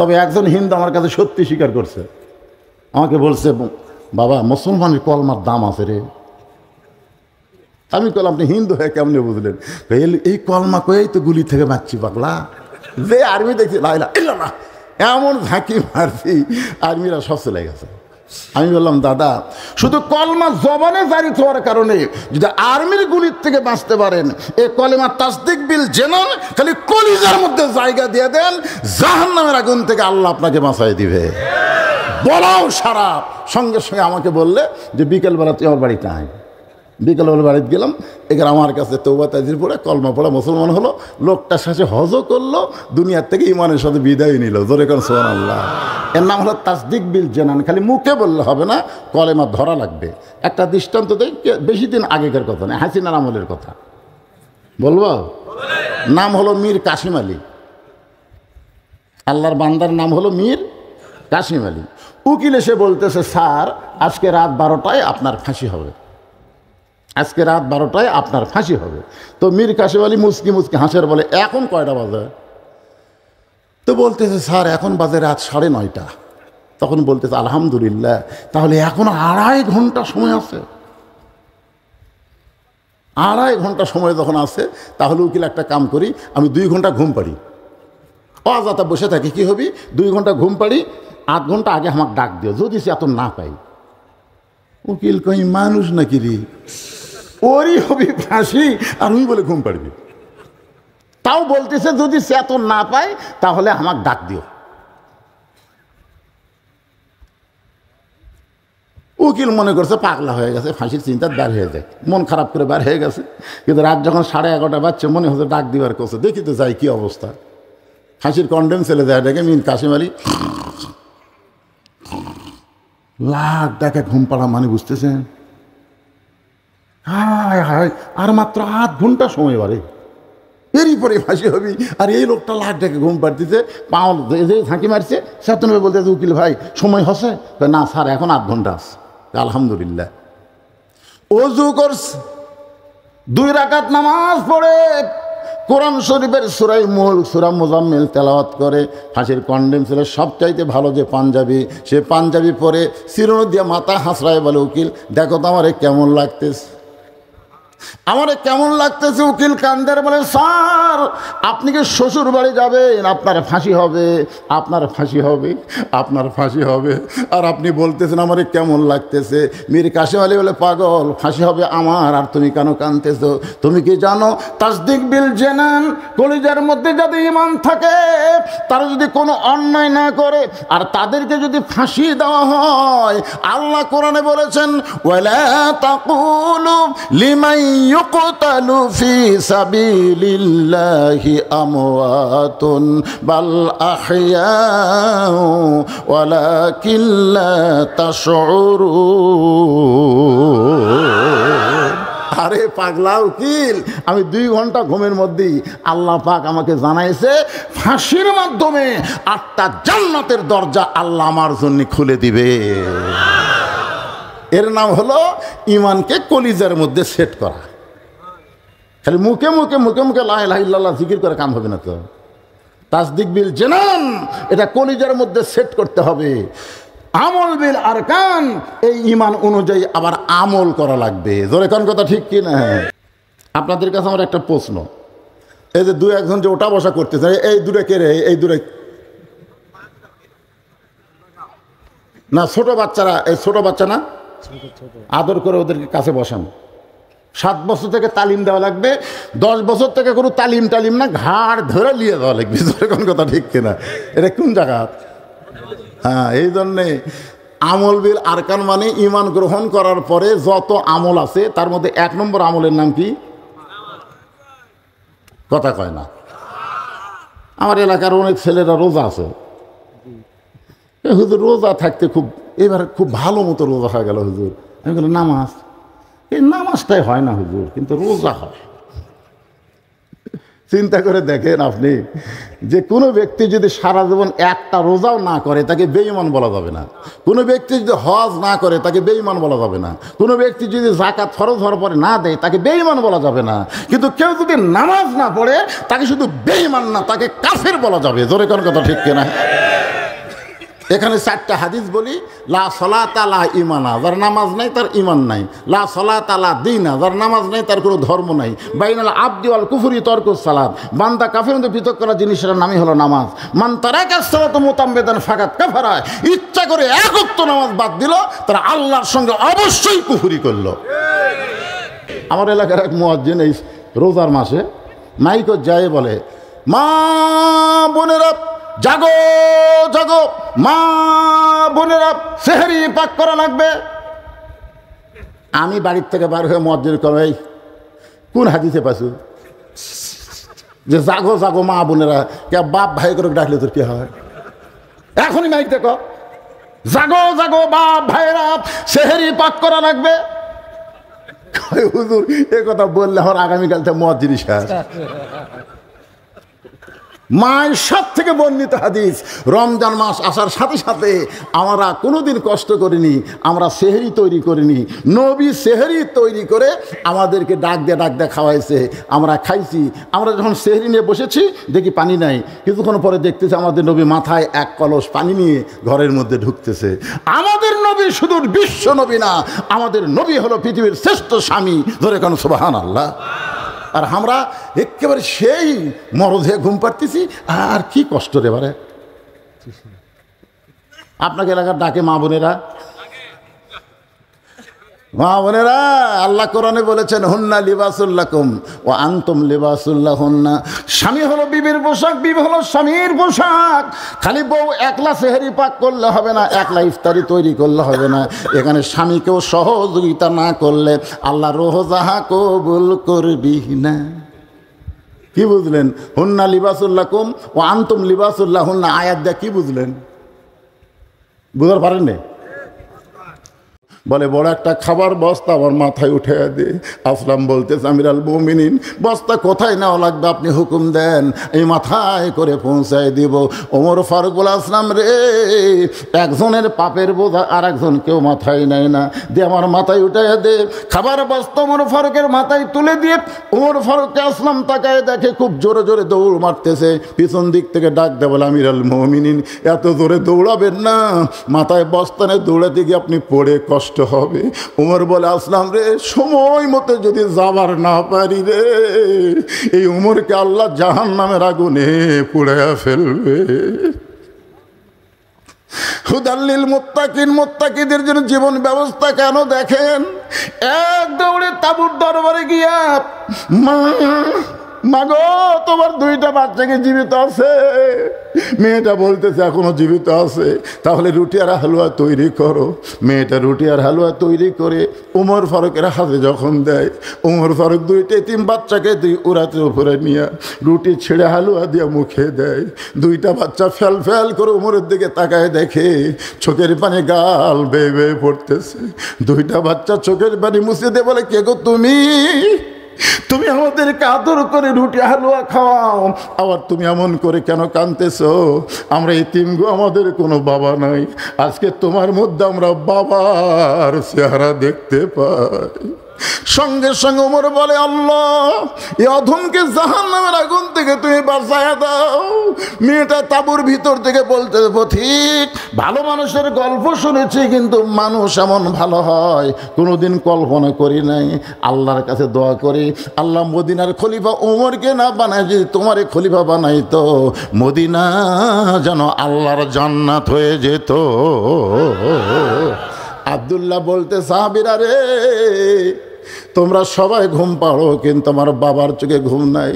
তবে একজন হিন্দু আমার কাছে সত্যি স্বীকার করছে, আমাকে বলছে, বাবা মুসলমানের কলমার দাম আছে রে। আমি বললাম, আপনি হিন্দু হয়ে কেমনে বুঝলেন? এই কলমা কয়েই তো গুলি থেকে বাঁচছি পাগলা। যে আর্মি দেখছি লাইলা না এমন ঝাঁকি মারছি, আর্মিরা সব চলে গেছে। আমি বললাম, দাদা শুধু কলমা জবানে জারি হওয়ার কারণে যদি আর্মির গুলির থেকে বাঁচতে পারেন, এই কলেমা তাসদিক বিল জেনান খালি কলিজার মধ্যে জায়গা দিয়ে দেন, জাহান্নামের আগুন থেকে আল্লাহ আপনাকে বাঁচাই দিবে। বলাও সারা সঙ্গে সঙ্গে আমাকে বললে যে বিকেলবেলা তুই আমার বাড়িতে আয়। বিকেলবেলা বাড়িতে গেলাম, এখানে আমার কাছে তওবা তাজির পড়ে কলমা পড়া মুসলমান হলো। লোকটার সাথে হজও করলো, দুনিয়ার থেকে ইমানের সাথে বিদায় নিল। জোরে কোন সুবহানাল্লাহ। এর নাম হলো তাসদিক বিল জানান। খালি মুখে বললে হবে না, কলেমা ধরা লাগবে। একটা দৃষ্টান্ত দেই, বেশি দিন আগেকার কথা নয়, হাসিনার আমলের কথা বলবো। নাম হলো মীর কাসিম আলী। আল্লাহর বান্দার নাম হলো মীর কাসিম আলী। উকিল এসে বলতেছে, স্যার আজকে রাত 12টায় আপনার ফাঁসি হবে, আজকে রাত 12টায় আপনার ফাঁসি হবে। তো মীর কাসিম আলী মুচকি মুচকি হাসের বলে, এখন কয়টা বাজে? তো বলতেছে, স্যার এখন বাজে রাত 9:30। তখন বলতেছে, আলহামদুলিল্লাহ, তাহলে এখন 2.5 ঘন্টা সময় আছে। 2.5 ঘন্টা সময় যখন আছে, তাহলে উকিল একটা কাম করি, আমি 2 ঘন্টা ঘুম পাড়ি। অযথা বসে থাকি, কি হবি? 2 ঘন্টা ঘুম পাড়ি, 8 ঘন্টা আগে আমাকে ডাক দিও, যদি সে এত না পাই। উকিল কই, মানুষ নাকি রে, ওরই হবি ফাঁসি আর উনি বলে ঘুম পাড়বি। তাও বলতেছে যদি সে এত না পায় তাহলে আমাকে ডাক দিও। উকিল মনে করছে পাগলা হয়ে গেছে, ফাঁসির চিন্তা বার হয়ে যায়, মন খারাপ করে বার হয়ে গেছে। কিন্তু রাত যখন 11:30 বাজছে, মনে হচ্ছে ডাক দিবার করছে, দেখি তো যাই কি অবস্থা। ফাঁসির কন্ডেম ছেলে যায়, ডেকে মীর কাসিম আলী লাখ ডাকে ঘুম পাড়া, মানে বুঝতেছেন? হায় হায়, আর মাত্র 8 ঘন্টা সময় বাড়ে, এরই পরে ফাঁসি হবি। আর এই লোকটা লাখ ডাকে ঘুম পাড়তেছে, পাওয়া যে ঝাঁকি মারছে, সেতনবে বলতেছে, উকিল ভাই সময় হসে? না স্যার, এখন 8 ঘন্টা আছে। আলহামদুলিল্লাহ। ওযু করছে, 2 রাকাত নামাজ পড়ে কোরআন শরীফের সূরা মুলক, সূরা মুজাম্মিল তেলাওয়াত করে। ফাঁসির কন্ডেম ছিল সবচাইতে ভালো যে পাঞ্জাবি, সে পাঞ্জাবি পরে চিরুনি দিয়ে মাথা হাসড়ায় বলে, উকিল দেখো তো আমারে কেমন লাগতেছে, আমারে কেমন লাগতেছে। উকিল কান্দের বলে, স্যার আপনি কি শ্বশুর বাড়ি যাবেন? আপনার ফাঁসি হবে, আপনার ফাঁসি হবে, আপনার ফাঁসি হবে, আর আপনি বলতেছেন আমারে কেমন লাগতেছে। মীর কাসিম আলী বলে, পাগল, ফাঁসি হবে আমার, আর তুমি কেন কাঁদতেছো? তুমি কি জানো তাসদিক বিল জানান, কলিজার মধ্যে যাদের ঈমান থাকে, তারা যদি কোনো অন্যায় না করে আর তাদেরকে যদি ফাঁসি দেওয়া হয়, আল্লাহ কোরআনে বলেছেন, ওয়ালা তাকুলু লিমান ইউকতালু ফি সাবিলিল্লাহি আমওয়াতুন বাল আহইয়াউ ওয়ালাকিন লা তাশউরুন। আরে পাগলা উকিল, আমি 2 ঘন্টা ঘুমের মধ্যেই আল্লাহ পাক আমাকে জানাইছে, ফাঁসির মাধ্যমে 8টা জান্নাতের দরজা আল্লাহ আমার জন্য খুলে দিবে। এর নাম হলো ইমানকে কলিজার মধ্যে সেট করা। খালি মুখে মুখে মুখে মুখে লা ইলাহা ইল্লাল্লাহ জিকির করে কাম হবে না তো। তাসদিক বিল জানান, এটা কলিজার মধ্যে সেট করতে হবে। আমল বিল আরকান, এই ইমান অনুযায়ী আবার আমল করা লাগবে। জোরে কোন কথা ঠিক কি না? আপনাদের কাছে আমার একটা প্রশ্ন, এই যে 2-1 যে ওটা বসা করতেছে, এই দূরে কে রে? এই দূরে না, ছোট বাচ্চারা, এই ছোট বাচ্চা না, আদর করে ওদেরকে কাছে বসান। 7 বছর থেকে তালিম দেওয়া লাগবে, 10 বছর থেকে কোনো তালিম না, ঘাড় ধরে নিয়ে দেওয়া লাগবে। কোন কথা ঠিক কিনা? এটা কোন জায়গা? হ্যাঁ, এই জন্যে আমল বিল আরকান মানে ইমান গ্রহণ করার পরে যত আমল আছে তার মধ্যে 1 নম্বর আমলের নাম কি? কথা কয় না। আমার এলাকার অনেক ছেলেরা রোজা আছে, হুজুর রোজা থাকতে এবার খুব ভালো মতো রোজা হয়ে গেল হুজুর। আমি বলি, নামাজ? এই নামাজটাই হয় না হুজুর, কিন্তু রোজা হয়। চিন্তা করে দেখেন আপনি, যে কোনো ব্যক্তি যদি সারা জীবন একটা রোজাও না করে তাকে বেঈমান বলা যাবে না। কোনো ব্যক্তি যদি হজ না করে তাকে বেঈমান বলা যাবে না। কোনো ব্যক্তি যদি যাকাত ফরজ হওয়ার পরে না দেয় তাকে বেঈমান বলা যাবে না। কিন্তু কেউ যদি নামাজ না পড়ে তাকে শুধু বেঈমান না, তাকে কাফের বলা যাবে। জোরে কোন কথা ঠিক কিনা? এখানে 4টা হাদিস বলি। লা সলাতা লা ইমানা, যার নামাজ নাই তার ইমান নাই। লা সলাতা লা দীনা, যার নামাজ নাই তার কোনো ধর্ম নাই। বাইনাল আবদি ওয়াল কুফরি তরকুস সালাত, বান্দা কাফের মধ্যে পৃথক করা জিনিসের নামই হলো নামাজ। মান তারাকাস সালাত মুতাম্মিদান ফাকাত কাফারা, ইচ্ছা করে এক ওয়াক্ত নামাজ বাদ দিল, তারা আল্লাহর সঙ্গে অবশ্যই কুফরি করলো। আমার এলাকার এক মুয়াজ্জিন এই রোজার মাসে মাইকো যায় বলে, মা বোনেরা জাগো জাগো, মা বোনেরা সেহরি পাক করা লাগবে। আমি বাড়ির থেকে বার হয়ে মুয়াজ্জিন কই, কোন হাদিসে পাইছো যে জাগো জাগো মা বোনেরা? কে বাপ ভাই করে ডাকলে তোর কি হয়? এখনই মাইক দেখো, জাগো জাগো বাপ ভাইরা সেহরি পাক করা লাগবে। হুজুর এ কথা বললে আমার আগামীকাল থেকে মুয়াজ্জিন শেষ। মায়ের সব থেকে বর্ণিত হাদিস, রমজান মাস আসার সাথে সাথে আমরা কোনোদিন কষ্ট করিনি, আমরা সেহরি তৈরি করিনি। নবী সেহরি তৈরি করে আমাদেরকে ডাক দিয়ে খাওয়াইছে, আমরা খাইছি। আমরা যখন সেহরি নিয়ে বসেছি দেখি পানি নাই, কিছুক্ষণ পরে দেখতেছি আমাদের নবী মাথায় এক কলস পানি নিয়ে ঘরের মধ্যে ঢুকতেছে। আমাদের নবী শুধু বিশ্ব নবী না, আমাদের নবী হলো পৃথিবীর শ্রেষ্ঠ স্বামী। ধরে কেন সুবহানাল্লাহ। আর আমরা একেবারে সেই মরদে ঘুম পাড়তেছি। আর কি কষ্ট রে বারে। আপনাকে এলাকার ডাকে মা বোনেরা, মা বোনেরা, আল্লাহ কোরআনে বলেছেন হুন্না লিবাসুল লাকুম ওয়া আনতুম লিবাসুল লাহুন্না। স্বামী হলো বিবির পোশাক, বিবি হলো স্বামীর পোশাক। খালি বউ একলা সেহরি পাক করলে হবে না, একলা ইফতারি তৈরি করলে হবে না। এখানে স্বামীকেও সহযোগিতা না করলে আল্লাহ রোজাহা কবুল করবি না। কি বুঝলেন? হুন্না লিবাসুল লাকুম ওয়া আনতুম লিবাসুল লাহুন্না আয়াত দিয়ে কি বুঝলেন? বুঝতে পারেন না? বলে বড় একটা খাবার বস্তা আমার মাথায় উঠে দে। আসলাম বলতেছে আমিরুল মুমিনিন, বস্তা কোথায় নেওয়া লাগবে আপনি হুকুম দেন, এই মাথায় করে পৌঁছায় দিব। ওমর ফারুক বলে আসলাম রে, একজনের পাপের বোঝা আর একজন কেউ মাথায় নেয় না, দিয়ে আমার মাথায় উঠে দে। খাবার বস্তা ওমর ফারুকের মাথায় তুলে দিয়ে ওমর ফারুককে আসলাম তাকায় দেখে খুব জোরে জোরে দৌড় মারতেছে। পিছন দিক থেকে ডাক দেয় বলে আমিরুল মুমিনিন এত জোরে দৌড়াবেন না, মাথায় বস্তানে দৌড়াতে গিয়ে আপনি পড়ে কষ্ট হবে। উমর বলে আসলাম রে, সময় মতো যদি যাবার না পারি রে, এই উমরকে আল্লাহ জাহান্নামের আগুনে পুড়াইয়া ফেলবে। হুদাল্লিল মুত্তাকিন, মুত্তাকিদের জন্য জীবন ব্যবস্থা কেন দেখেন। এক দৌড়ে তাবুর দরবারে গিয়া মাগো তোমার 2টা বাচ্চাকে জীবিত আছে। মেয়েটা বলতেছে এখনো জীবিত আছে, তাহলে রুটি আর হালুয়া তৈরি করো। মেয়েটা রুটি আর হালুয়া তৈরি করে উমর ফারুকের হাতে যখন দেয়, উমর ফারুক 2টা এতিম বাচ্চাকে উড়াতে উপরে নিয়ে রুটি ছেড়ে হালুয়া দিয়ে মুখে দেয়। 2টা বাচ্চা ফ্যাল ফ্যাল করে উমরের দিকে তাকায় দেখে চোখের পানি গাল বেয়ে বেয়ে পড়তেছে। 2টা বাচ্চা চোখের পানি মুছে দিয়ে বলে কে গো তুমি? তুমি আমাদেরকে আদর করে রুটি হালুয়া খাওয়াও, আবার তুমি এমন করে কেন কাঁদতেছো? আমরা এতিম গো, আমাদের কোনো বাবা নাই। আজকে তোমার মধ্যে আমরা বাবার চেহারা দেখতে পাই। সঙ্গে সঙ্গে ওমর বলে আল্লাহ এই অধমকে জাহান্নামের আগুন থেকে তুমি বাঁচায়া দাও। মেয়েটা তাঁবুর ভিতর থেকে বলতে পথিক ভালো মানুষের গল্প শুনেছি, কিন্তু মানুষ এমন ভালো হয় কোনোদিন কল্পনা করি নাই। আল্লাহর কাছে দোয়া করি আল্লাহ মদিনার খলিফা ওমরকে না বানায়, যদি তোমারে খলিফা বানাইতো মদিনা যেন আল্লাহর জান্নাত হয়ে যেত। আব্দুল্লাহ বলতে সাহাবীরা রে, তোমরা সবাই ঘুম পাড়ো, কিন্তু আমার বাবার চোখে ঘুম নাই।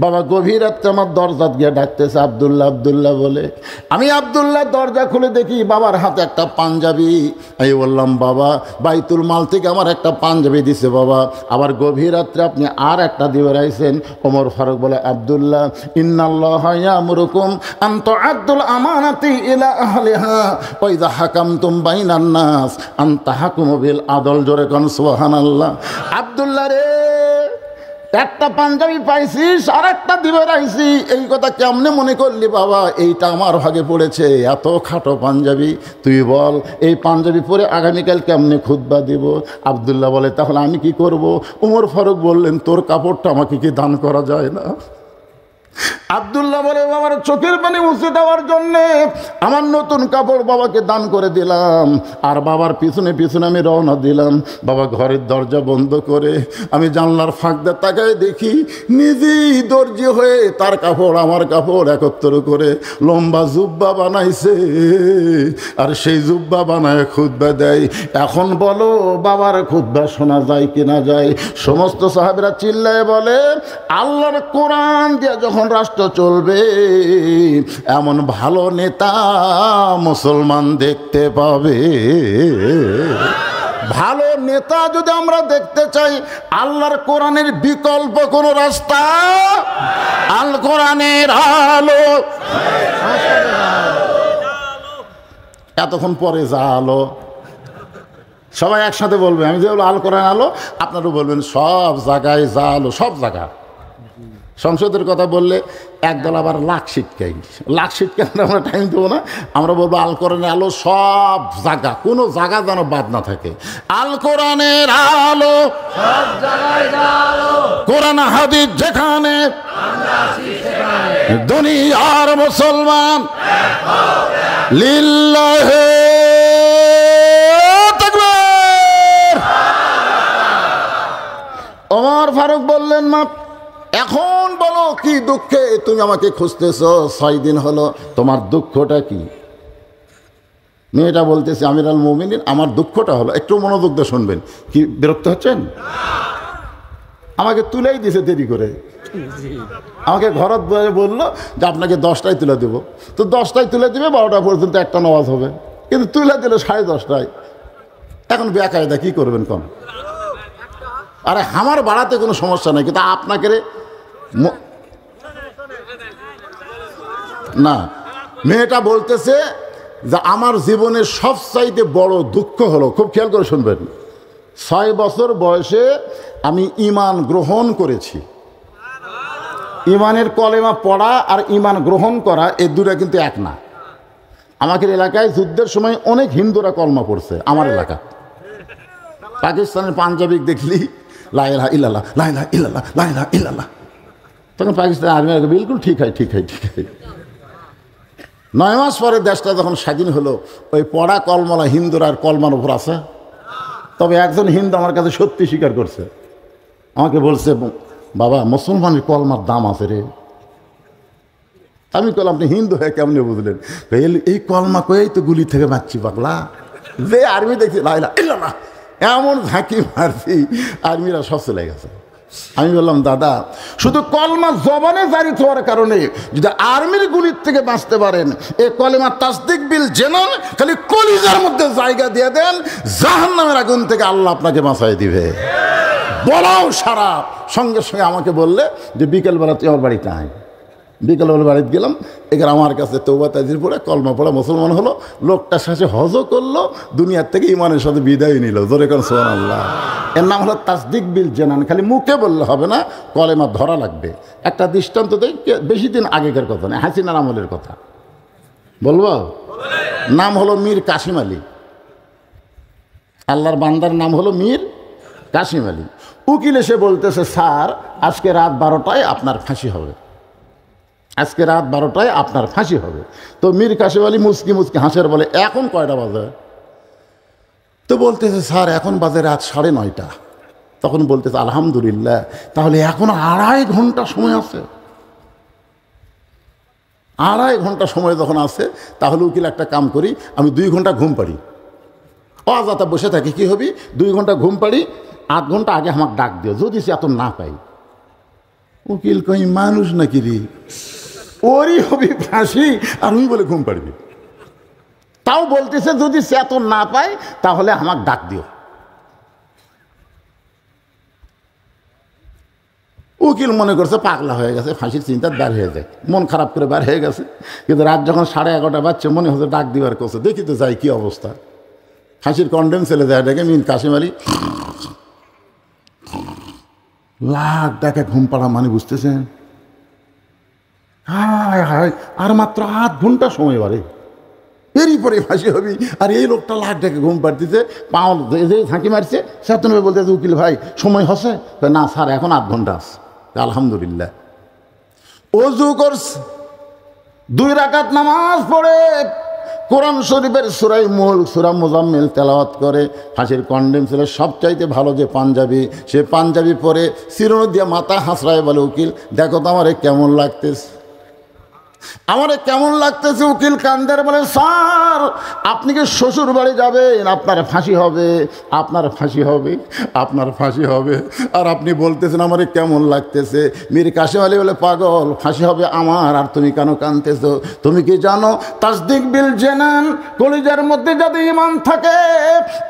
বাবা গভীর রাত্রে আমার দরজা গিয়ে ডাকতেছে আব্দুল্লাহ আব্দুল্লাহ বলে। আমি আব্দুল্লাহ দরজা খুলে দেখি বাবার হাতে একটা পাঞ্জাবি। আমি বললাম বাবা বাইতুল মাল থেকে আমার একটা পাঞ্জাবি দিছে বাবা, আবার গভীর রাত্রে আপনি আর একটা দিয়ে বেড়াইছেন। ওমর ফারুক বলে আব্দুল্লাহ ইন্নাল্লাহা ইয়ামুরুকুম আন তুআদ্দুল আমানাতি ইলা আহলিহা ওয়া ইযা হাকামতুম বাইনান নাস আন তাহকুমু বিল আদল। জোরে কোন সুবহানাল্লাহ। আব্দুল্লাহ রে, একটা পাঞ্জাবি পাইছিস আর একটা দিবে রাইছি, এই কথা কেমনে মনে করলি বাবা? এইটা আমার ভাগে পড়েছে, এত খাটো পাঞ্জাবি। তুই বল এই পাঞ্জাবি পরে আগামীকাল কেমনে খুতবা দিব? আব্দুল্লাহ বলে তাহলে আমি কি করব? উমর ফারুক বললেন তোর কাপড়টা আমাকে কি দান করা যায় না? আব্দুল্লাহ বলে, বাবার চোখের পানি মুছে দেওয়ার জন্যে আমার নতুন কাপড় বাবাকে দান করে দিলাম, আর বাবার পিছনে পিছনে আমি রওনা দিলাম। বাবা ঘরের দরজা বন্ধ করে আমি জানলার ফাঁক দিয়ে তাকায় দেখি নিজেই দর্জি হয়ে তার কাপড় আমার কাপড় একত্র করে লম্বা জুব্বা বানাইছে, আর সেই জুব্বা বানায় খুতবা দেয়। এখন বলো বাবার খুতবা শোনা যায় কিনা যায়? সমস্ত সাহাবীরা চিল্লায় বলে, আল্লাহর কোরআন দিয়ে যখন রাষ্ট্র চলবে এমন ভালো নেতা মুসলমান দেখতে পাবে। ভালো নেতা যদি আমরা দেখতে চাই, আল্লাহর কোরআনের বিকল্প কোন রাস্তা? আল কোরআনের আলো। এতক্ষণ পরে যা আলো, সবাই একসাথে বলবে। আমি যে আল কোরআন আলো, আপনারও বলবেন সব জায়গায় যা আলো, সব জায়গা। সংসদের কথা বললে একদল আবার লাখ শিটকাই আমরা টাইম দেবো না, আমরা বলবো আল কোরআনের আলো সব জায়গা, কোনো জায়গা যেন বাদ না থাকে। আল কোরআনের আলো, কোরআন হাদিস যেখানে, দুনিয়ার মুসলমান লিল্লাহে তাকবীর। ওমর ফারুক বললেন, মা এখন বলো কি দুঃখে তুমি আমাকে খুঁজতেছ? 6 দিন হলো, তোমার দুঃখটা কি? মেয়েটা বলতেছে, আমিরুল মুমিনিন, আমার দুঃখটা হলো, একটু মনোযোগ দিয়ে শুনবেন। কি বিরক্ত হচ্ছেন? আমাকে তুলেই দিছে দেরি করে। আমাকে ঘরত বললো যে আপনাকে 10টায় তুলে দেবো, তো 10টায় তুলে দিবে, 12টা পর্যন্ত একটা নামাজ হবে, কিন্তু তুলে দিল 10:30টায়। এখন বেকায়দা কি করবেন কোন? আরে আমার বাড়াতে কোনো সমস্যা নেই, কিন্তু আপনাকে না। মেয়েটা বলতেছে যে আমার জীবনের সবচাইতে বড় দুঃখ হলো, খুব খেয়াল করে শুনবেন, 6 বছর বয়সে আমি ঈমান গ্রহণ করেছি। ঈমানের কলেমা পড়া আর ঈমান গ্রহণ করা এই দুটা কিন্তু এক না। আমাদের এলাকায় যুদ্ধের সময় অনেক হিন্দুরা কলমা পড়ছে। আমার এলাকা পাকিস্তানের পাঞ্জাবি দেখলি লা ইলাহা ইল্লাল্লাহ, লা ইলাহা ইল্লাল্লাহ, লা ইলাহা ইল্লাল্লাহ, তখন পাকিস্তান আর্মি বিলকুল ঠিক হয়। 9 মাস পরে দেশটা যখন স্বাধীন হলো, ওই পড়া কলমলা হিন্দুরা আর কলমার উপর আছে। তবে একজন হিন্দু আমার কাছে সত্যি স্বীকার করছে, আমাকে বলছে, বাবা মুসলমানের কলমার দাম আছে রে। আমি কল, আপনি হিন্দু হয়ে কেমনি বুঝলেন? এই কলমা কয়েই তো গুলি থেকে মারছি পাগলা। যে আর্মি দেখছি লা ইলাহা ইল্লাল্লাহ, এমন ঝাঁকি মারছি আর্মিরা সব চলে গেছে। আমি বললাম, দাদা শুধু কলমা জবানে জারি হওয়ার কারণে যদি আর্মির গুলির থেকে বাঁচতে পারেন, এই কলেমা তাসদিক বিল জেনান, খালি কলিজার মধ্যে জায়গা দিয়ে দেন, জাহান্নামের আগুন থেকে আল্লাহ আপনাকে বাঁচাই দিবে। বলাও সারা। সঙ্গে সঙ্গে আমাকে বললে যে বিকেলবেলা তুই আমার বাড়িতে আয়। বিকেলবেলা বাড়িতে গেলাম, এখানে আমার কাছে তওবা তাজির পড়ে কলমা পড়া মুসলমান হলো। লোকটার সাথে হজও করলো, দুনিয়ার থেকে ইমানের সাথে বিদায় নিল। জোরে কোন সুবহানাল্লাহ। এর নাম হলো তাসদিক বিল জেনান। খালি মুখে বললে হবে না, কলেমা ধরা লাগবে। একটা দৃষ্টান্ত দেই, বেশি দিন আগেকার কথা না, হাসিনার আমলের কথা বলবো। নাম হলো মীর কাসিম আলী। আল্লাহর বান্দার নাম হলো মীর কাসিম আলী। উকিল এসে বলতেছে, স্যার আজকে রাত 12টায় আপনার ফাঁসি হবে, আজকে রাত 12টায় আপনার ফাঁসি হবে। তো মীর কাসিম আলী মুচকি মুচকি হাসের বলে, এখন কয়টা বাজে? তো বলতেছে, স্যার এখন বাজে রাত 9:30। তখন বলতেছে, আলহামদুলিল্লাহ, তাহলে এখন 2.5 ঘন্টা সময় আছে। 2.5 ঘন্টা সময় যখন আছে, তাহলে উকিল একটা কাম করি, আমি 2 ঘন্টা ঘুম পাড়ি, অযথা বসে থাকি, কি হবি 2 ঘন্টা ঘুম পাড়ি, 8 ঘন্টা আগে আমাকে ডাক দিও, যদি সে এত না পাই। উকিল কই, মানুষ নাকি রে, ওরই হবি ফাঁসি আর উনি বলে ঘুম পাড়বি। তাও বলতেছে যদি সে এত না পায় তাহলে আমাকে ডাক দিও। উকিল মনে করছে পাগলা হয়ে গেছে, ফাঁসির চিন্তা বার হয়ে যায়, মন খারাপ করে বার হয়ে গেছে। কিন্তু রাত যখন 11:30 বাজছে, মনে হচ্ছে ডাক দিবার করছে, দেখি তো যাই কি অবস্থা। ফাঁসির কন্ডেম ছেলে যায় ডেকে, মীর কাসিম আলী লাখ ডাকে ঘুম পাড়া, মানে বুঝতেছেন? হায় হায়, আর মাত্র 8 ঘন্টা সময় বাড়ে, এরই পরে ফাঁসি হবি। আর এই লোকটা লাখ ডাকে ঘুম পাড়তেছে, পাও যে ঝাঁকি মারছে, সেতন বলতেছে, উকিল ভাই সময় হসে? না স্যার, এখন 8 ঘন্টা আছে। আলহামদুলিল্লাহ। ওযু করছে, 2 রাকাত নামাজ পড়ে কোরআন শরীফের সূরা মুলক সূরা মুজাম্মিল তেলাওয়াত করে, ফাঁসির কন্ডেম ছিল সবচাইতে ভালো যে পাঞ্জাবি, সে পাঞ্জাবি পরে চিরুনি দিয়ে মাথা হাসড়ায় বলে, উকিল দেখো তো আমারে কেমন লাগতেছে, আমারে কেমন লাগতেছে। উকিল কান্দের বলে, স্যার আপনি কি শ্বশুর বাড়ি যাবেন? আপনার ফাঁসি হবে, আপনার ফাঁসি হবে, আপনার ফাঁসি হবে, আর আপনি বলতেছেন আমারে কেমন লাগতেছে। মীর কাসেম আলী বলে, পাগল, ফাঁসি হবে আমার, আর তুমি কেন কাঁদতেছো? তুমি কি জানো তাসদিক বিল জানান, কলিজার মধ্যে যাদের ঈমান থাকে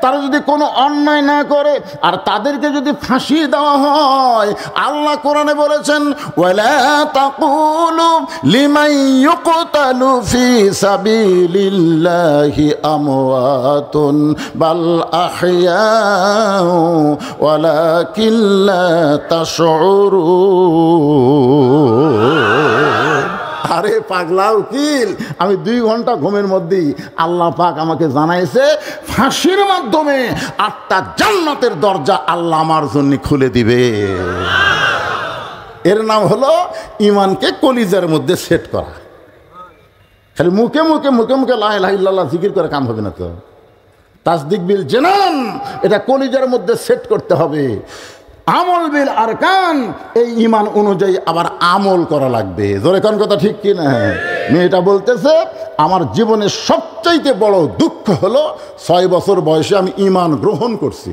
তারা যদি কোনো অন্যায় না করে আর তাদেরকে যদি ফাঁসি দেওয়া হয়, আল্লাহ কোরআনে বলেছেন, ওয়ালা তাকুলু লিমান ইউকতালু ফি সাবিলিল্লাহি আমওয়াতুন বাল আহইয়াউ ওয়ালাকিন লা তাশউরুন। আরে পাগলা উকিল, আমি 2 ঘন্টা ঘুমের মধ্যেই আল্লাহ পাক আমাকে জানাইছে ফাঁসির মাধ্যমে 8টা জান্নাতের দরজা আল্লাহ আমার জন্য খুলে দিবে। এর নাম হলো ঈমানকে কলিজার মধ্যে সেট করা। খালি মুখে মুখে মুখে মুখে লা ইলাহা ইল্লাল্লাহ জিকির করে কাম হবে না তো। তাসদিক বিল জানান, এটা কলিজার মধ্যে সেট করতে হবে। আমল বিল আরকান, এই ঈমান অনুযায়ী আবার আমল করা লাগবে। জোরে কোন কথা ঠিক কি না? মেয়েটা বলতেছে, আমার জীবনের সবচাইতে বড় দুঃখ হলো 6 বছর বয়সে আমি ঈমান গ্রহণ করছি।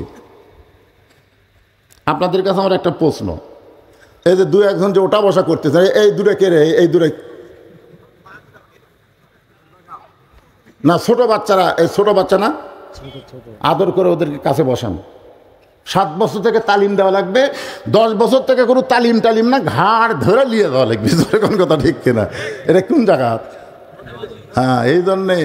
আপনাদের কাছে আমার একটা প্রশ্ন, এই যে 2-1 যে ওটা বসা করতেছে, এই দূরে কে রে? এই দূরে না, ছোট বাচ্চারা, এই ছোট বাচ্চা না, আদর করে ওদেরকে কাছে বসান। 7 বছর থেকে তালিম দেওয়া লাগবে, 10 বছর থেকে কোনো তালিম না, ঘাড় ধরে নিয়ে দেওয়া লাগবে। কোন কথা ঠিক কিনা? এটা কোন জায়গা? হ্যাঁ, এই জন্যে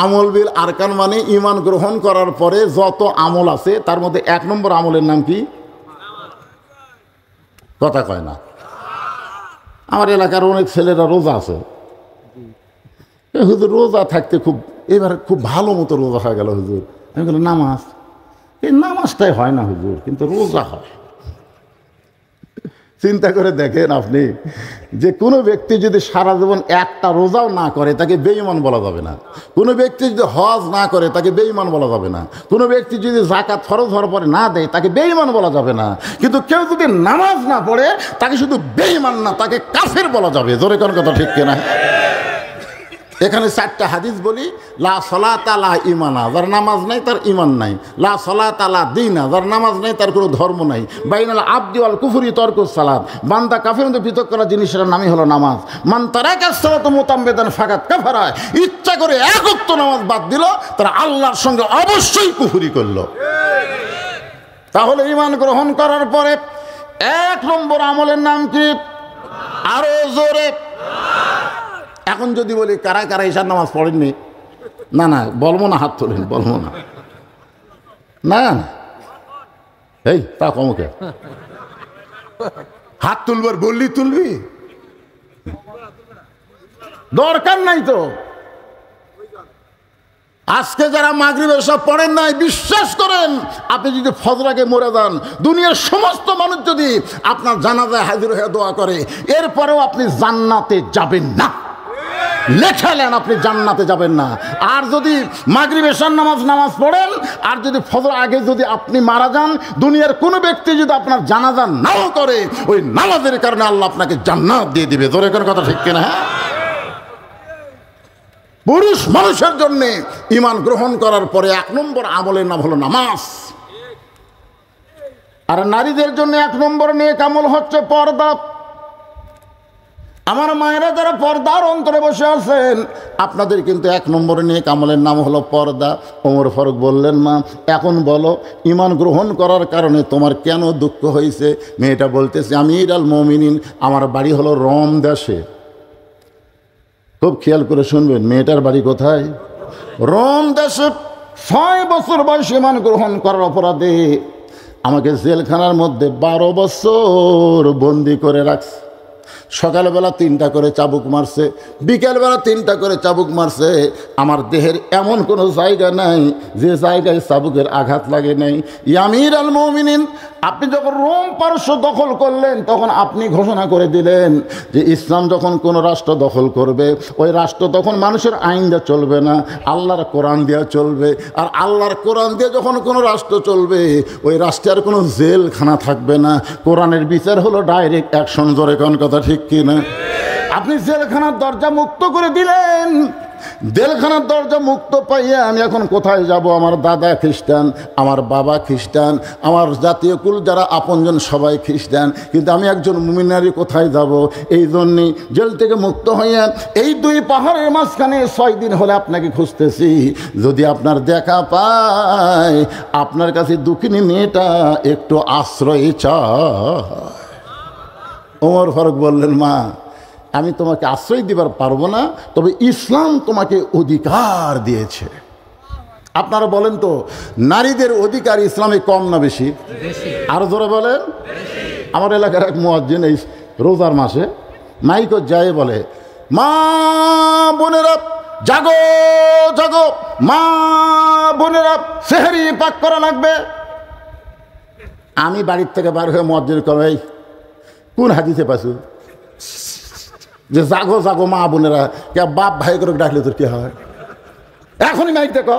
আমল বিল আরকান মানে ঈমান গ্রহণ করার পরে যত আমল আছে তার মধ্যে 1 নম্বর আমলের নাম কি? কথা কয় না। আমার এলাকার অনেক ছেলেরা রোজা আছে, হুজুর রোজা থাকতে এবার খুব ভালো মতো রোজা হয়ে গেল হুজুর। আমি বললাম নামাজ, এই নামাজটাই হয় না হুজুর, কিন্তু রোজা হয়। চিন্তা করে দেখেন আপনি, যে কোনো ব্যক্তি যদি সারা জীবন একটা রোজাও না করে তাকে বেঈমান বলা যাবে না। কোনো ব্যক্তি যদি হজ না করে তাকে বেঈমান বলা যাবে না। কোনো ব্যক্তি যদি যাকাত ফরজ হওয়ার পরে না দেয় তাকে বেঈমান বলা যাবে না। কিন্তু কেউ যদি নামাজ না পড়ে তাকে শুধু বেঈমান না, তাকে কাফের বলা যাবে। জোরে কোন কথা ঠিক কিনা? এখানে 4টা হাদিস বলি। লা সলাতা লা ঈমানা, যার নামাজ নাই তার ঈমান নাই। লা সলাতা লা দীনা, যার নামাজ নাই তার কোনো ধর্ম নাই। বাইনাল আবদি ওয়াল কুফরি তরকুস সালাত, বান্দা কাফের মধ্যে পৃথক করা জিনিসের নামই হলো নামাজ। মান তারাকাস সালাত মুতাম্মিদান ফাকাত কাফারা, ইচ্ছা করে 1 ওয়াক্ত নামাজ বাদ দিল, তারা আল্লাহর সঙ্গে অবশ্যই কুফরি করলো। তাহলে ঈমান গ্রহণ করার পরে 1 নম্বর আমলের নাম কি? আরো জোরে। এখন যদি বলি কারা কারা ঈশার নামাজ পড়েননি, না না বলবো না, হাত তোলেন, বলবো না, না এই তা কমকে হাত তুলবার বললি তুলবি, দরকার নাই তো। আজকে যারা মাগরিবের সব পড়েন নাই, বিশ্বাস করেন আপনি যদি ফজরাকে মরে যান, দুনিয়ার সমস্ত মানুষ যদি আপনার জানাজায় হাজির হয়ে দোয়া করে, এরপরেও আপনি জান্নাতে যাবেন না। লেখালেন আপনি জান্নাতে যাবেন না। আর যদি মাগরিব এশার নামাজ পড়েন, আর যদি ফজর আগে যদি আপনি মারা যান, দুনিয়ার কোনো ব্যক্তি যদি আপনার জানাজা নাও করে, ওই নামাজের কারণে আল্লাহ আপনাকে জান্নাত দিয়ে দিবে। জোরে করে কথা ঠিক কিনা? হ্যাঁ, পুরুষ মানুষের জন্য ঈমান গ্রহণ করার পরে 1 নম্বর আমলের নাম হলো নামাজ। আর নারীদের জন্য 1 নম্বর নেক আমল হচ্ছে পর্দা। আমার মায়েরা যারা পর্দার অন্তরে বসে আছেন, আপনাদের কিন্তু 1 নম্বরে নেক আমলের নাম হলো পর্দা। ওমর ফারুক বললেন, মা এখন বলো ঈমান গ্রহণ করার কারণে তোমার কেন দুঃখ হয়েছে? মেয়েটা বলতেছে, আমিরুল মুমিনিন, আমার বাড়ি হলো রোম দেশে। খুব খেয়াল করে শুনবেন, মেয়েটার বাড়ি কোথায়? রোম দেশে। 6 বছর বয়সে ঈমান গ্রহণ করার অপরাধে আমাকে জেলখানার মধ্যে 12 বছর বন্দি করে রাখছে। সকালবেলা 3টা করে চাবুক মারছে, বিকেলবেলা 3টা করে চাবুক মারছে। আমার দেহের এমন কোনো জায়গা নাই যে জায়গায় চাবুকের আঘাত লাগে নাই। আমিরুল মুমিনিন, আপনি যখন রোম পারস্য দখল করলেন তখন আপনি ঘোষণা করে দিলেন যে ইসলাম যখন কোনো রাষ্ট্র দখল করবে ওই রাষ্ট্র তখন মানুষের আইন দিয়ে চলবে না, আল্লাহর কোরআন দিয়ে চলবে। আর আল্লাহর কোরআন দিয়ে যখন কোনো রাষ্ট্র চলবে ওই রাষ্ট্রের কোনো জেলখানা থাকবে না, কোরআনের বিচার হলো ডাইরেক্ট অ্যাকশন। জোরে কোন কথা ঠিক কি না? আপনি জেলখানার দরজা মুক্ত করে দিলেন। জেলখানার দরজা মুক্ত পাইয়া আমি এখন কোথায় যাব? আমার দাদা খ্রিস্টান, আমার বাবা খ্রিস্টান, আমার জাতীয় কুল যারা আপনজন সবাই খ্রিস্টান, কিন্তু আমি একজন মুমিন নারী কোথায় যাব? এই জন্যই জেল থেকে মুক্ত হইয়া এই দুই পাহাড়ের মাঝখানে 6 দিন হলে আপনাকে খুঁজতেছি। যদি আপনার দেখা পায় আপনার কাছে দুঃখিনী মেয়েটা একটু আশ্রয় চায়। ওমর ফারুক বললেন, মা আমি তোমাকে আশ্রয় দিবার পারবো না, তবে ইসলাম তোমাকে অধিকার দিয়েছে। আপনারা বলেন তো নারীদের অধিকার ইসলামে কম না বেশি? আরো জোরে বলেন। আমার এলাকার এক মুয়াজ্জিন এই রোজার মাসে মাইকো যায় বলে, মা বোনেরা জাগো জাগো, মা বোনেরা সেহরি পাক করা লাগবে। আমি বাড়ির থেকে বার হয়ে মুয়াজ্জিন কবে কোন হাদিসে পাইছো যে জাগো জাগো মা বোনেরা? কে বাপ ভাই করে ডাকলে তোর কি হয়? এখনই মাইক দেখো,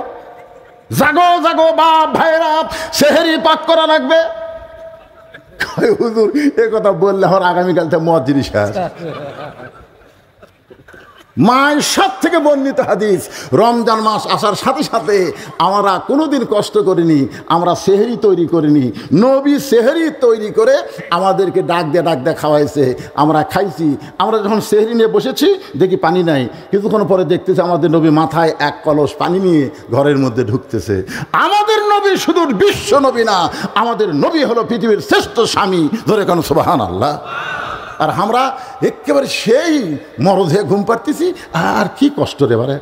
জাগো জাগো বাপ ভাইরা সেহরি পাক করা লাগবে। হুজুর এ কথা বললে আমার আগামীকাল থেকে মদ জিনিস মায়ের সব থেকে বর্ণিত হাদিস। রমজান মাস আসার সাথে সাথে আমরা কোনোদিন কষ্ট করিনি, আমরা সেহরি তৈরি করিনি। নবী সেহরি তৈরি করে আমাদেরকে ডাক দিয়ে খাওয়াইছে, আমরা খাইছি। আমরা যখন সেহরি নিয়ে বসেছি দেখি পানি নাই, কিছুক্ষণ পরে দেখতেছি আমাদের নবী মাথায় এক কলস পানি নিয়ে ঘরের মধ্যে ঢুকতেছে। আমাদের নবী শুধু বিশ্ব নবী না, আমাদের নবী হলো পৃথিবীর শ্রেষ্ঠ স্বামী। ধরে কেন সুবহানাল্লাহ। আর আমরা একেবারে সেই মরদে ঘুম পাড়তেছি। আর কি কষ্ট রে বারে।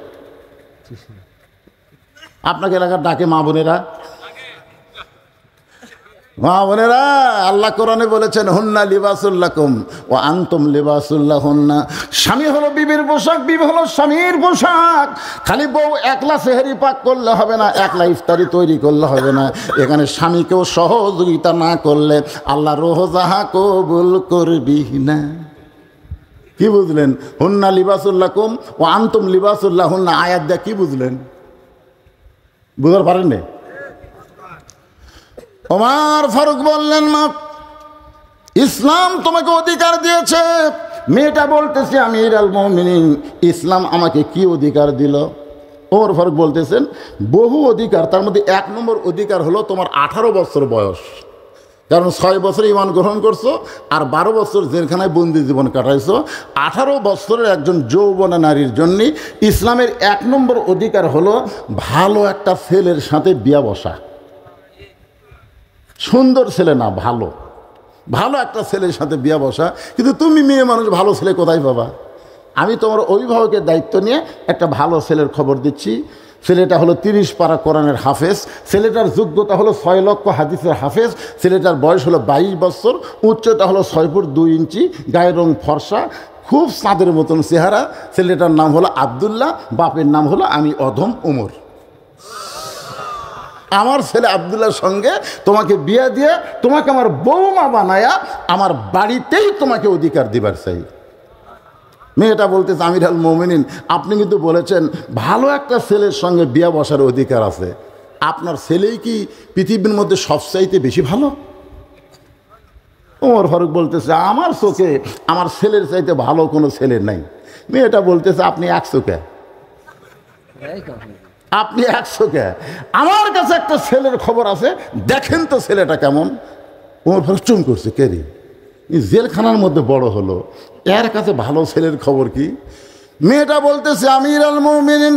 আপনাকে এলাকার ডাকে মা বোনেরা? মা বোনেরা আল্লাহ কোরআনে বলেছেন, হুন্না লিবাসুল লাকুম ওয়া আনতুম লিবাসুল লাহুন্না। স্বামী হলো বিবির পোশাক, বিবি হলো স্বামীর পোশাক। খালি বউ একলা সেহরি পাক করলে হবে না, একলা ইফতারি তৈরি করলে হবে না। এখানে স্বামীকেও সহযোগিতা না করলে আল্লাহ রোজাহা কবুল করবি না। কি বুঝলেন? হুন্না লিবাসুল লাকুম ওয়া আনতুম লিবাসুল লাহুন্না আয়াত দিয়ে কি বুঝলেন? বুঝতে পারেননি? ওমর ফারুক বললেন, মা ইসলাম তোমাকে অধিকার দিয়েছে। মেয়েটা বলতেছে, আমিরুল মুমিনিন ইসলাম আমাকে কি অধিকার দিল? ওমর ফারুক বলতেছেন বহু অধিকার, তার মধ্যে 1 নম্বর অধিকার হলো তোমার 18 বছর বয়স। কারণ 6 বছর ঈমান গ্রহণ করছো আর 12 বছর জেলখানায় বন্দি জীবন কাটাইছো। 18 বছরের একজন যৌবনা নারীর জন্য ইসলামের 1 নম্বর অধিকার হলো ভালো একটা ছেলের সাথে বিয়া বসা। সুন্দর ছেলে না, ভালো ভালো একটা ছেলের সাথে বিয়া বসা। কিন্তু তুমি মেয়ে মানুষ, ভালো ছেলে কোথায় পাবা? আমি তোমার অভিভাবকের দায়িত্ব নিয়ে একটা ভালো ছেলের খবর দিচ্ছি। ছেলেটা হলো 30 পারা কোরআনের হাফেজ, ছেলেটার যোগ্যতা হলো 6 লক্ষ হাদিসের হাফেজ, ছেলেটার বয়স হলো 22 বছর, উচ্চতা হলো 6 ফুট 2 ইঞ্চি, গায়ের রং ফর্সা, খুব চাঁদের মতন চেহারা। ছেলেটার নাম হলো আবদুল্লাহ, বাপের নাম হলো আমি অধম ওমর। আমার ছেলে আবদুল্লাহর সঙ্গে তোমাকে বিয়ে দিয়ে তোমাকে আমার বৌমা বানায়া আমার বাড়িতেই তোমাকে অধিকার দিবার চাই। মেয়েটা বলতেছে, আমিরুল মুমিনিন আপনি কিন্তু বলেছেন ভালো একটা ছেলের সঙ্গে বিয়ে বসার অধিকার আছে। আপনার ছেলেই কি পৃথিবীর মধ্যে সবচাইতে বেশি ভালো? ওমর ফারুক বলতেছে, আমার চোখে আমার ছেলের চাইতে ভালো কোনো ছেলে নাই। মেয়েটা বলতেছে, আপনি 100 কে? আপনি 100 কে? আমার কাছে একটা ছেলের খবর আছে, দেখেন তো ছেলেটা কেমন। ওমর ফারুক চুম করছে, কে রে? জেলখানার মধ্যে বড় হলো, এর কাছে ভালো ছেলের খবর কি? মেয়েটা বলতেছে, আমিরুল মুমিনিন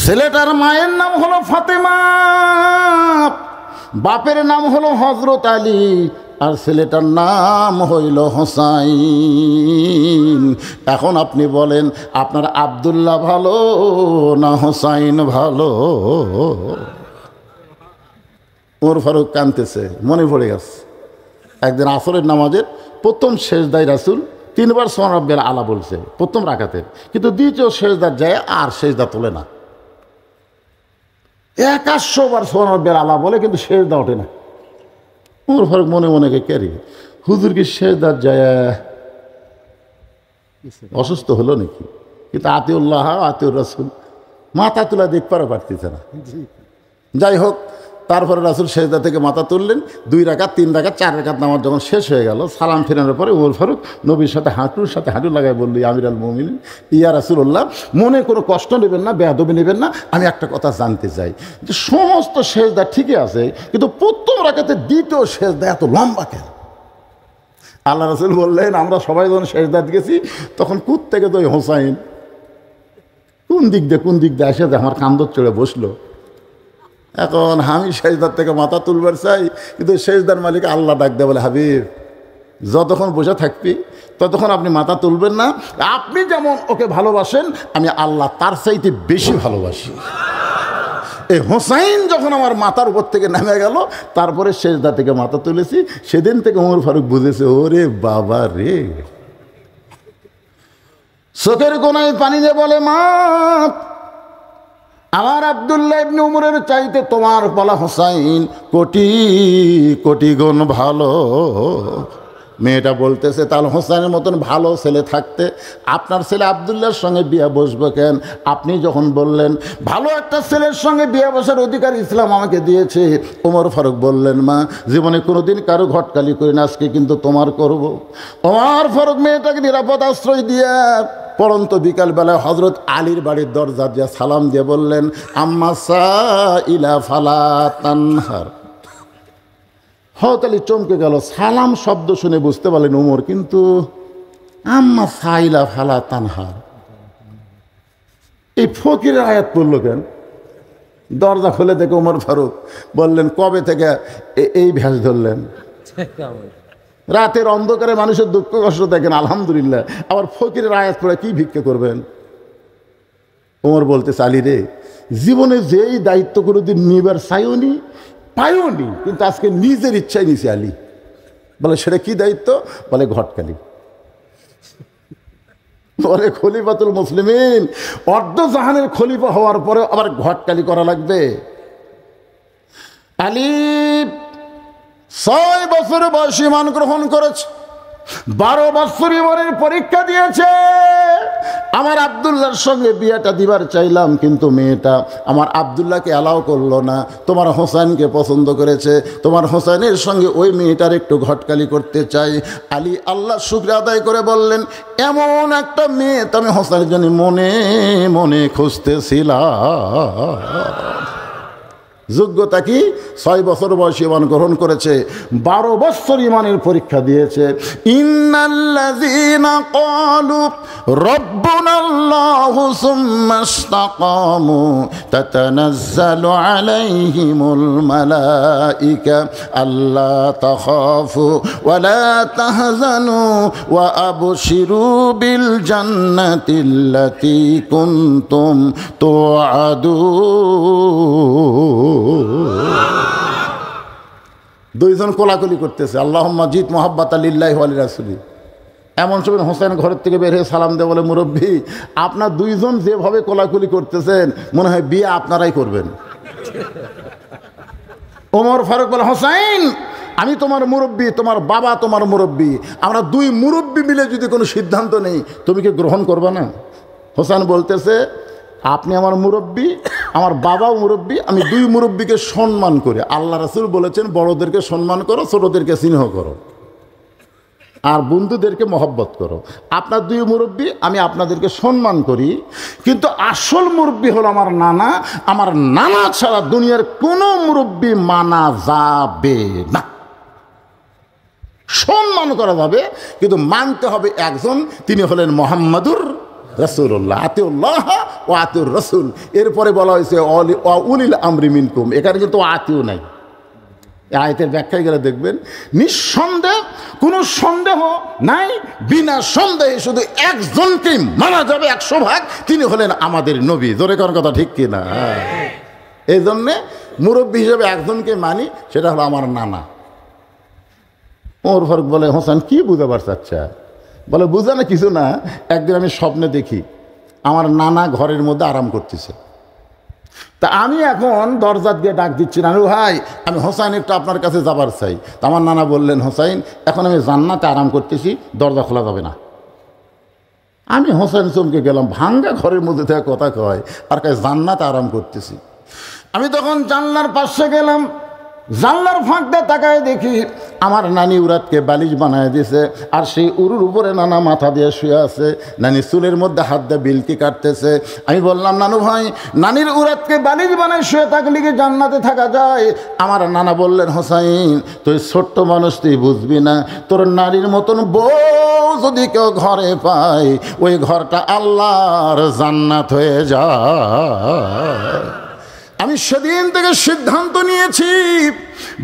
ছেলেটার মায়ের নাম হলো ফাতেমা, বাপের নাম হলো হযরত আলী, আর ছেলেটার নাম হইল হোসাইন। এখন আপনি বলেন আপনার আব্দুল্লাহ ভালো না হোসাইন ভালো? ওমর ফারুক কাঁদতেছে, মনে পড়ে গেছে একদিন আসরের নামাজের প্রথম সেজদায় রাসূল 3 বার সুবহান রাব্বিয়াল আলা বলছে প্রথম রাকাতের, কিন্তু দ্বিতীয় সেজদার যায় আর সেজদা তোলে না। 100 বার সুবহান রাব্বিয়াল আলা বলে কিন্তু সেজদা ওঠে না। ওমর ফারুক মনে মনে কে হুজুর কি সেজদার যায় অসুস্থ হলো নাকি? কিন্তু আতিউল্লাহ আতিউর রাসূল মাথা তোলা দেখবারও পারতেছে না। যাই হোক, তারপরে রাসূল সেজদা থেকে মাথা তুললেন। 2 রাকাত 3 রাকাত 4 রাকাত নামাজ যখন শেষ হয়ে গেল, সালাম ফেরানোর পরে ওমর ফারুক নবীর সাথে হাঁটু লাগায় বলল, আমির আল মুমিনিন, ইয়া রাসূলুল্লাহ, মনে কোনো কষ্ট নেবেন না, বেয়াদবি নেবেন না, আমি একটা কথা জানতে চাই যে সমস্ত সেজদা ঠিকই আছে, কিন্তু প্রথম রাকাতে দ্বিতীয় সেজদা এত লম্বা কেন? আল্লাহ রাসূল বললেন, আমরা সবাই যখন সেজদাত গেছি তখন কুত থেকে তো ওই হোসাইন কোন দিক দিয়ে এসে আমার কান্দর চড়ে বসলো। এখন আমি সেজদার থেকে মাথা তুলবার চাই, কিন্তু সেজদার মালিক আল্লাহ ডাক দেয়, বলে, হাবিব, যতক্ষণ বসে থাকবি ততক্ষণ আপনি মাথা তুলবেন না। আপনি যেমন ওকে ভালোবাসেন, আমি আল্লাহ তার চাইতে বেশি ভালোবাসি। এই হোসাইন যখন আমার মাথার উপর থেকে নেমে গেল, তারপরে সেজদা থেকে মাথা তুলেছি। সেদিন থেকে ওমর ফারুক বুঝেছে, ওরে বাবা রে, চোখের কোনায় পানি দিয়ে বলে, মা, আমার আব্দুল্লাহ ইবনে উমরের চাইতে তোমার বলা হোসাইন কোটি কোটি গুণ ভালো। মেয়েটা বলতেছে, তাহলে হোসাইনের মতন ভালো ছেলে থাকতে আপনার ছেলে আব্দুল্লাহর সঙ্গে বিয়ে বসবো কেন? আপনি যখন বললেন ভালো একটা ছেলের সঙ্গে বিয়ে বসার অধিকার ইসলাম আমাকে দিয়েছে। ওমর ফারুক বললেন, মা, জীবনে কোনোদিন কারো ঘটকালি করি না, আজকে কিন্তু তোমার করব। ওমর ফারুক মেয়েটাকে নিরাপদ আশ্রয় দিয়ে পরন্ত বিকালবেলায় হজরত আলীর বাড়ির দরজা দিয়ে সালাম দিয়ে বললেন, আম্মা সাইলা ফালা তানহার। হযরত আলী চমকে গেল, সালাম শব্দ শুনে বুঝতে পারলেন ওমর, কিন্তু আম্মা সাইলা ফালা তানহার, এই ফকিরের আয়াত পড়ল কেন? দরজা খুলে দেখে ওমর ফারুক বললেন, কবে থেকে এই ভ্যাস ধরলেন? রাতের অন্ধকারে মানুষের দুঃখ কষ্ট দেখেন, আলহামদুলিল্লাহ, আবার ফকিরের আয়াত পড়ে কি ভিক্ষা করবেন? ওমর বলতে, আলী রে, জীবনে যেই দায়িত্ব কোনোদিন নিবার চাইওনি পাইওনি, কিন্তু আজকে নিজের ইচ্ছায় নিছে আলী। বলে, সেটা কি দায়িত্ব? বলে, ঘটকালি। বলে, খলিফাতুল মুসলিমিন, অর্ধ জাহানের খলিফা হওয়ার পরে আবার ঘটকালি করা লাগবে? আলী 6 বছর বয়স ঈমান গ্রহণ করেছে, 12 বছর ঈমানের পরীক্ষা দিয়েছে। আমার আব্দুল্লাহর সঙ্গে বিয়েটা দিবার চাইলাম, কিন্তু মেয়েটা আমার আব্দুল্লাহকে অ্যালাউ করলো না। তোমার হোসেনকে পছন্দ করেছে, তোমার হোসেনের সঙ্গে ওই মেয়েটার একটু ঘটকালি করতে চাই। আলী আল্লাহ শুকর আদায় করে বললেন, এমন একটা মেয়ে তো আমি হোসেনের জন্য মনে মনে খুঁজতেছিলাম। যোগ্যতা কি? 6 বছর বয়সে ঈমান গ্রহণ করেছে, 12 বছর ঈমানের পরীক্ষা দিয়েছে। ইন্নাল্লাযীনা ক্বালু রাব্বুনাল্লাহু সুম্মা ইসতাকামু তাতানাজ্জালু আলাইহিমুল মালায়েকা আল্লা তাখাফু ওয়া লা তাহজানু ওয়া আবশিরু বিল জান্নাতিল্লাতী কুনতুম তুআদুন। 2 জন কোলাকুলি করতেছে, আল্লাহুম্মা জিদ মুহাব্বাতা লিল্লাহি ওয়া লিরাসূলি। এমন সময় হোসেন ঘরের থেকে বের হয়ে সালাম দিয়ে বলে, মুরব্বী, আপনার 2 জন যেভাবে কোলাকুলি করতেছেন মনে হয় বিয়ে আপনারাই করবেন। ওমর ফারুক বলে, হোসেন, আমি তোমার মুরব্বী, তোমার বাবা তোমার মুরব্বী, আমরা 2 মুরব্বী মিলে যদি কোনো সিদ্ধান্ত নেই, তুমি কি গ্রহণ করবে না? হোসেন বলতেছে, আপনি আমার মুরব্বী, আমার বাবাও মুরব্বী, আমি 2 মুরব্বীকে সম্মান করি। আল্লাহ রাসূল বলেছেন, বড়দেরকে সম্মান করো, ছোটদেরকে স্নেহ করো, আর বন্ধুদেরকে মহব্বত করো। আপনার 2 মুরব্বী, আমি আপনাদেরকে সম্মান করি, কিন্তু আসল মুরব্বী হলো আমার নানা। আমার নানা ছাড়া দুনিয়ার কোনো মুরব্বী মানা যাবে না। সম্মান করা যাবে, কিন্তু মানতে হবে একজন, তিনি হলেন মুহাম্মাদুর রাসূলুল্লাহ। আতিউল্লাহ ওয়া আতিউর রাসূল। এরপরে বলা হয়েছে উলিল আমরি মিনকুম। এখানে কিন্তু আতিউ নাই। আয়াতের ব্যাখ্যায় গেলে দেখবেন, নিঃসন্দেহ, কোনো সন্দেহ নাই, বিনা সন্দেহে শুধু একজনকেই মানা যাবে 100%, তিনি হলেন আমাদের নবী। জোরে কোন কথা ঠিক কিনা? এই জন্যে মুরব্বী হিসেবে একজনকে মানি, সেটা হলো আমার নানা। ওমর ফারুক বলে, হোসেন কি বুঝাবার চাচ্ছা? বলে, বুঝা না কিছু না, একদিন আমি স্বপ্নে দেখি আমার নানা ঘরের মধ্যে আরাম করতেছে। তা আমি এখন দরজা দিয়ে ডাক দিচ্ছি, নানু ভাই আমি হোসাইন একটু আপনার কাছে যাবার চাই। তা আমার নানা বললেন, হোসাইন এখন আমি জান্নাতে আরাম করতেছি, দরজা খোলা যাবে না। আমি হোসাইন চমকে গেলাম, ভাঙ্গা ঘরের মধ্যে থেকে কথা কয় আর কাছে জান্নাতে আরাম করতেছি। আমি তখন জানলার পাশে গেলাম, জানলার ফাঁক দিয়ে তাকায় দেখি আমার নানি উরাতকে বালিশ বানায় দিয়েছে, আর সেই উরুর উপরে নানা মাথা দিয়ে শুয়ে আছে, নানি চুলের মধ্যে হাত দিয়ে বিলকি কাটতেছে। আমি বললাম, নানু ভাই নানির উরাতকে বালিশ বানায় শুয়ে থাকলে কি জান্নাতে থাকা যায়? আমার নানা বললেন, হোসাইন তুই ছোট্ট মানুষ, তুই বুঝবি না, তোর নারীর মতন বউ যদি কেউ ঘরে পায় ওই ঘরটা আল্লাহর জান্নাত হয়ে যায়। আমি সেদিন থেকে সিদ্ধান্ত নিয়েছি,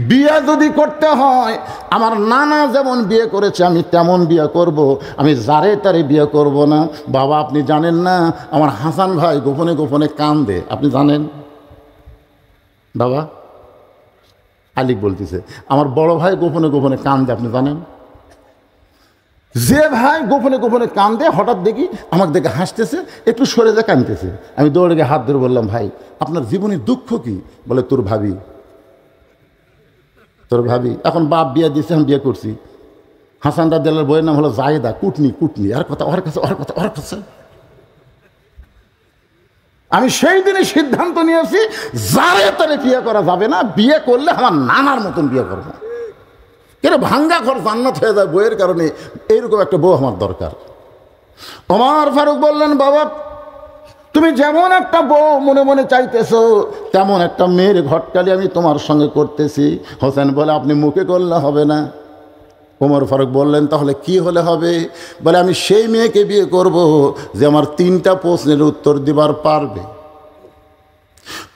বিয়ে যদি করতে হয় আমার নানা যেমন বিয়ে করেছে আমি তেমন বিয়ে করব, আমি যারে তারে বিয়ে করব না। বাবা আপনি জানেন না, আমার হাসান ভাই গোপনে গোপনে কান্দে, আপনি জানেন? বাবা আলিক বলতেছে, আমার বড় ভাই গোপনে গোপনে কান্দে, আপনি জানেন? যে ভাই গোপনে গোপনে কান্দে হঠাৎ দেখি আমাকে দেখে হাসতেছে, একটু সরে যা কাঁদতেছে। আমি দৌড়ে গিয়ে হাত ধরে বললাম, ভাই আপনার জীবনের দুঃখ কি? বলে তোর ভাবি। তোর ভাবি? এখন বাপ বিয়ে দিয়েছে, আমি বিয়ে করছি। হাসান রাদিয়াল্লাহু বইয়ের নাম হলো জায়েদা, কুটনি কুটনি, আর কথা ওর কাছে ওর কথা ওর কাছে। আমি সেই দিনে সিদ্ধান্ত নিয়েছি যারে তারে বিয়ে করা যাবে না, বিয়ে করলে আমার নানার মতন বিয়ে করবো। কেন ভাঙ্গা ঘর জান্নাত হয়ে যায় বইয়ের কারণে, এইরকম একটা বউ আমার দরকার। ওমর ফারুক বললেন, বাবা তুমি যেমন একটা বউ মনে মনে চাইতেছো তেমন একটা মেয়ের ঘটকালি আমি তোমার সঙ্গে করতেছি। হোসেন বলে, আপনি মুখে করলে হবে না। ওমর ফারুক বললেন, তাহলে কি হলে হবে? বলে, আমি সেই মেয়েকে বিয়ে করব যে আমার 3টা প্রশ্নের উত্তর দিবার পারবে।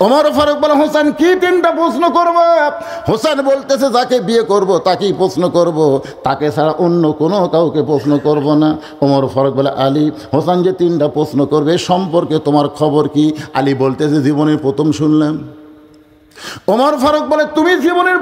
ওমর ফারুক বলে, হোসেন কি 3টা প্রশ্ন করব? হোসেন বলতেছে, যাকে বিয়ে করব তাকেই প্রশ্ন করব, তাকে ছাড়া অন্য কোনো কাউকে প্রশ্ন করব না। ওমর ফারুক বলে, আলী হোসেন যে 3টা প্রশ্ন করবে সম্পর্কে তোমার খবর কি? আলী বলতেছে, জীবনের প্রথম শুনলাম। ওমর ফারুক বলে, তুমি জীবনের